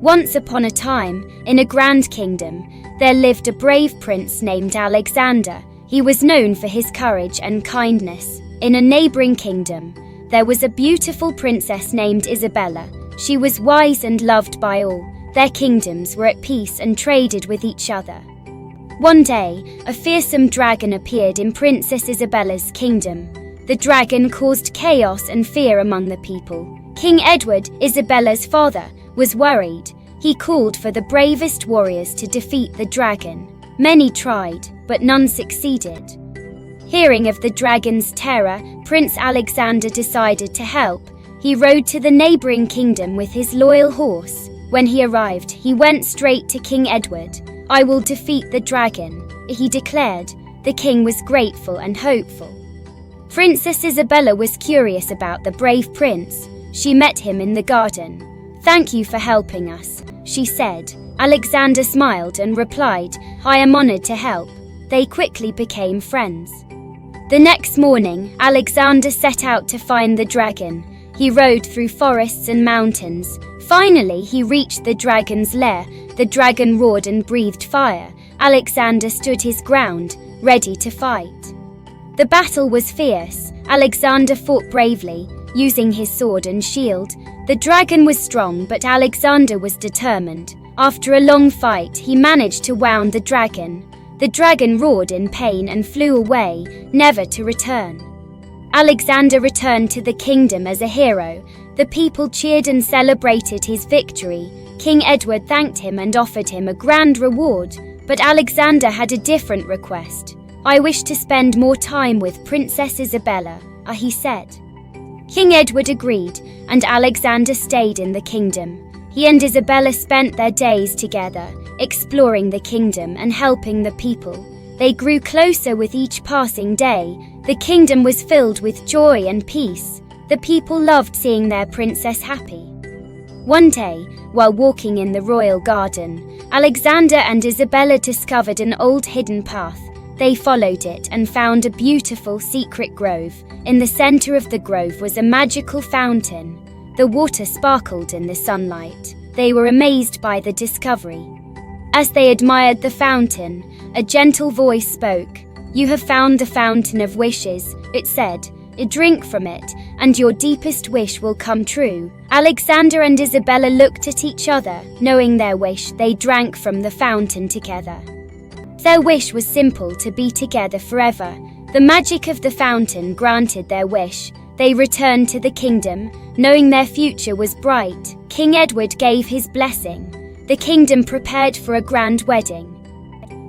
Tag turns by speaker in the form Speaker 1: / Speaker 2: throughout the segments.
Speaker 1: Once upon a time, in a grand kingdom, there lived a brave prince named Alexander. He was known for his courage and kindness. In a neighboring kingdom, there was a beautiful princess named Isabella. She was wise and loved by all. Their kingdoms were at peace and traded with each other. One day, a fearsome dragon appeared in Princess Isabella's kingdom. The dragon caused chaos and fear among the people. King Edward, Isabella's father, was worried. He called for the bravest warriors to defeat the dragon. Many tried, but none succeeded. Hearing of the dragon's terror, Prince Alexander decided to help. He rode to the neighboring kingdom with his loyal horse. When he arrived, he went straight to King Edward. "I will defeat the dragon," he declared. The king was grateful and hopeful. Princess Isabella was curious about the brave prince. She met him in the garden. "Thank you for helping us," she said. Alexander smiled and replied, "I am honored to help." They quickly became friends. The next morning, Alexander set out to find the dragon. He rode through forests and mountains. Finally, he reached the dragon's lair. The dragon roared and breathed fire. Alexander stood his ground, ready to fight. The battle was fierce. Alexander fought bravely, using his sword and shield. The dragon was strong, but Alexander was determined. After a long fight, he managed to wound the dragon. The dragon roared in pain and flew away, never to return. Alexander returned to the kingdom as a hero. The people cheered and celebrated his victory. King Edward thanked him and offered him a grand reward, but Alexander had a different request. "I wish to spend more time with Princess Isabella," he said. King Edward agreed, and Alexander stayed in the kingdom. He and Isabella spent their days together, exploring the kingdom and helping the people. They grew closer with each passing day. The kingdom was filled with joy and peace. The people loved seeing their princess happy. One day, while walking in the royal garden, Alexander and Isabella discovered an old hidden path. They followed it and found a beautiful secret grove. In the center of the grove was a magical fountain. The water sparkled in the sunlight. They were amazed by the discovery. As they admired the fountain, a gentle voice spoke. "You have found the fountain of wishes," it said. "Drink from it, and your deepest wish will come true." Alexander and Isabella looked at each other. Knowing their wish, they drank from the fountain together. Their wish was simple: to be together forever. The magic of the fountain granted their wish. They returned to the kingdom, knowing their future was bright. King Edward gave his blessing. The kingdom prepared for a grand wedding.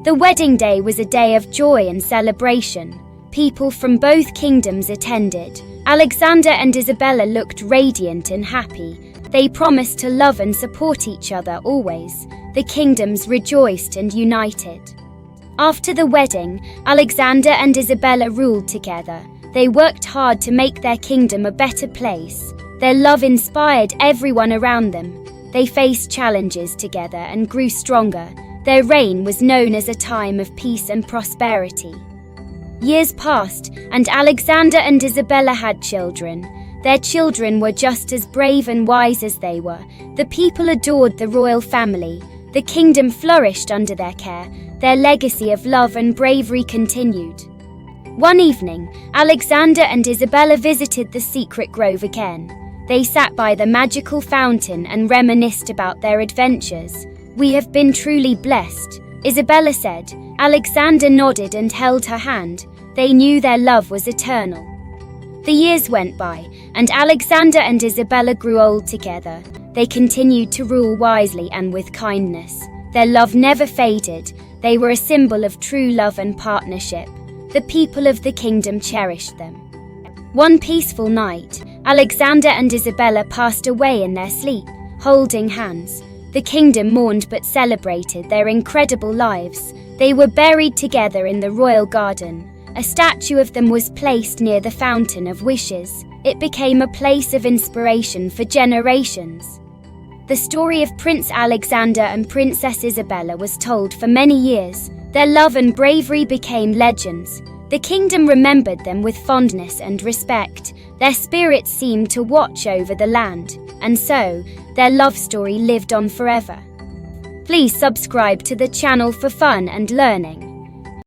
Speaker 1: The wedding day was a day of joy and celebration. People from both kingdoms attended. Alexander and Isabella looked radiant and happy. They promised to love and support each other always. The kingdoms rejoiced and united. After the wedding, Alexander and Isabella ruled together. They worked hard to make their kingdom a better place. Their love inspired everyone around them. They faced challenges together and grew stronger. Their reign was known as a time of peace and prosperity. Years passed, and Alexander and Isabella had children. Their children were just as brave and wise as they were. The people adored the royal family. The kingdom flourished under their care. Their legacy of love and bravery continued. One evening, Alexander and Isabella visited the secret grove again. They sat by the magical fountain and reminisced about their adventures. "We have been truly blessed," Isabella said. Alexander nodded and held her hand. They knew their love was eternal. The years went by, and Alexander and Isabella grew old together. They continued to rule wisely and with kindness. Their love never faded. They were a symbol of true love and partnership. The people of the kingdom cherished them. One peaceful night, Alexander and Isabella passed away in their sleep, holding hands. The kingdom mourned but celebrated their incredible lives. They were buried together in the royal garden. A statue of them was placed near the Fountain of Wishes. It became a place of inspiration for generations. The story of Prince Alexander and Princess Isabella was told for many years. Their love and bravery became legends. The kingdom remembered them with fondness and respect. Their spirits seemed to watch over the land, and so Their love story lived on forever. Please subscribe to the channel for fun and learning.